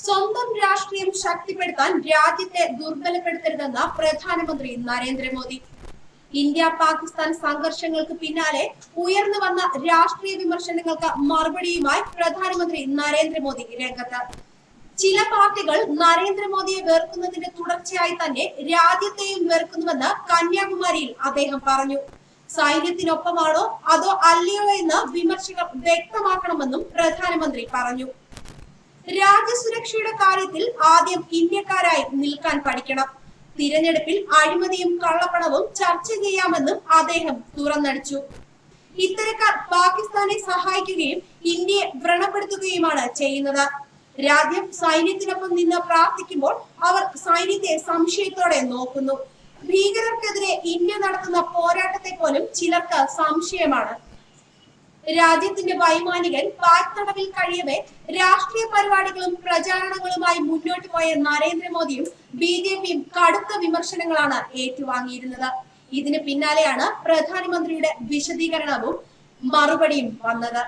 സ്വന്തം രാഷ്ട്രീയം ശക്തിപ്പെടുത്താൻ രാജ്യത്തെ ദുർബലപ്പെടുത്തരുതെന്ന് പ്രധാനമന്ത്രി നരേന്ദ്രമോദി. ഇന്ത്യ പാകിസ്ഥാൻ സംഘർഷങ്ങൾക്ക് പിന്നാലെ ഉയർന്നു വന്ന രാഷ്ട്രീയ വിമർശനങ്ങൾക്ക് മറുപടിയുമായി പ്രധാനമന്ത്രി നരേന്ദ്രമോദി രംഗത്ത്. ചില പാർട്ടികൾ നരേന്ദ്രമോദിയെ വെറുക്കുന്നതിന്റെ തുടർച്ചയായി തന്നെ രാജ്യത്തെയും വെറുക്കുന്നുവെന്ന് കന്യാകുമാരിയിൽ അദ്ദേഹം പറഞ്ഞു. സൈന്യത്തിനൊപ്പമാണോ അതോ അല്ലയോ എന്ന് വിമർശകർ വ്യക്തമാക്കണമെന്നും പ്രധാനമന്ത്രി പറഞ്ഞു. രാജ്യസുരക്ഷയുടെ കാര്യത്തിൽ ആദ്യം ഇന്ത്യക്കാരായി നിൽക്കാൻ പഠിക്കണം. തിരഞ്ഞെടുപ്പിൽ അഴിമതിയും കള്ളപ്പണവും ചർച്ച ചെയ്യാമെന്നും അദ്ദേഹം തുറന്നടിച്ചു. ഇത്തരക്കാർ പാകിസ്ഥാനെ സഹായിക്കുകയും ഇന്ത്യയെ വ്രണപ്പെടുത്തുകയുമാണ് ചെയ്യുന്നത്. രാജ്യം സൈന്യത്തിനൊപ്പം നിന്ന് പ്രാർത്ഥിക്കുമ്പോൾ അവർ സൈന്യത്തെ സംശയത്തോടെ നോക്കുന്നു. ഭീകരർക്കെതിരെ ഇന്ത്യ നടത്തുന്ന പോരാട്ടത്തെ പോലും ചിലർക്ക് സംശയമാണ്. രാജ്യത്തിന്റെ വൈമാനികൻ പാക് തടവിൽ കഴിയവേ രാഷ്ട്രീയ പരിപാടികളും പ്രചാരണങ്ങളുമായി മുന്നോട്ട് പോയ നരേന്ദ്രമോദിയും BJPയും കടുത്ത വിമർശനങ്ങളാണ് ഏറ്റുവാങ്ങിയിരുന്നത്. ഇതിന് പിന്നാലെയാണ് പ്രധാനമന്ത്രിയുടെ വിശദീകരണവും മറുപടിയും വന്നത്.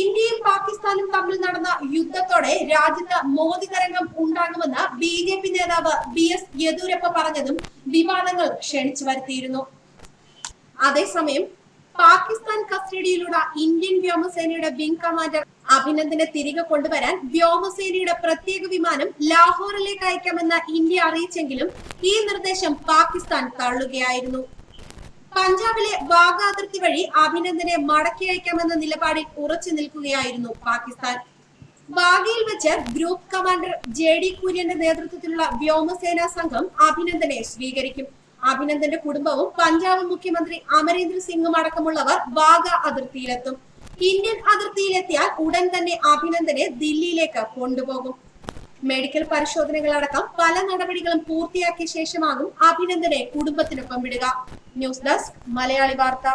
ഇന്ത്യയും പാകിസ്ഥാനും തമ്മിൽ നടന്ന യുദ്ധത്തോടെ രാജ്യത്ത് മോദി തരംഗം ഉണ്ടാകുമെന്ന് BJP നേതാവ് BS യെദ്യൂരപ്പ പറഞ്ഞതും വിവാദങ്ങൾ ക്ഷണിച്ചു വരുത്തിയിരുന്നു. അതേസമയം പാകിസ്ഥാൻ കസ്റ്റഡിയിലുള്ള ഇന്ത്യൻ വ്യോമസേനയുടെ വിംഗ് കമാൻഡർ അഭിനന്ദനെ തിരികെ കൊണ്ടുവരാൻ വ്യോമസേനയുടെ പ്രത്യേക വിമാനം ലാഹോറിലേക്ക് അയക്കാമെന്ന് ഇന്ത്യ അറിയിച്ചെങ്കിലും ഈ നിർദ്ദേശം പാകിസ്ഥാൻ തള്ളുകയായിരുന്നു. പഞ്ചാബിലെ വാഗ അതിർത്തി വഴി അഭിനന്ദനെ മടക്കി അയക്കാമെന്ന നിലപാടിൽ ഉറച്ചു നിൽക്കുകയായിരുന്നു പാകിസ്ഥാൻ. വാഗയിൽ വെച്ച് ഗ്രൂപ്പ് കമാൻഡർ JD കുര്യന്റെ നേതൃത്വത്തിലുള്ള വ്യോമസേനാ സംഘം അഭിനന്ദനെ സ്വീകരിക്കും. അഭിനന്ദന്റെ കുടുംബവും പഞ്ചാബ് മുഖ്യമന്ത്രി അമരീന്ദർ സിംഗും അടക്കമുള്ളവർ വാഗ അതിർത്തിയിലെത്തും. ഇന്ത്യൻ അതിർത്തിയിലെത്തിയാൽ ഉടൻ തന്നെ അഭിനന്ദനെ ദില്ലിയിലേക്ക് കൊണ്ടുപോകും. മെഡിക്കൽ പരിശോധനകളടക്കം പല നടപടികളും പൂർത്തിയാക്കിയ ശേഷമാകും അഭിനന്ദനെ കുടുംബത്തിനൊപ്പം വിടുക. ന്യൂസ് ഡെസ്ക് മലയാളി വാർത്ത.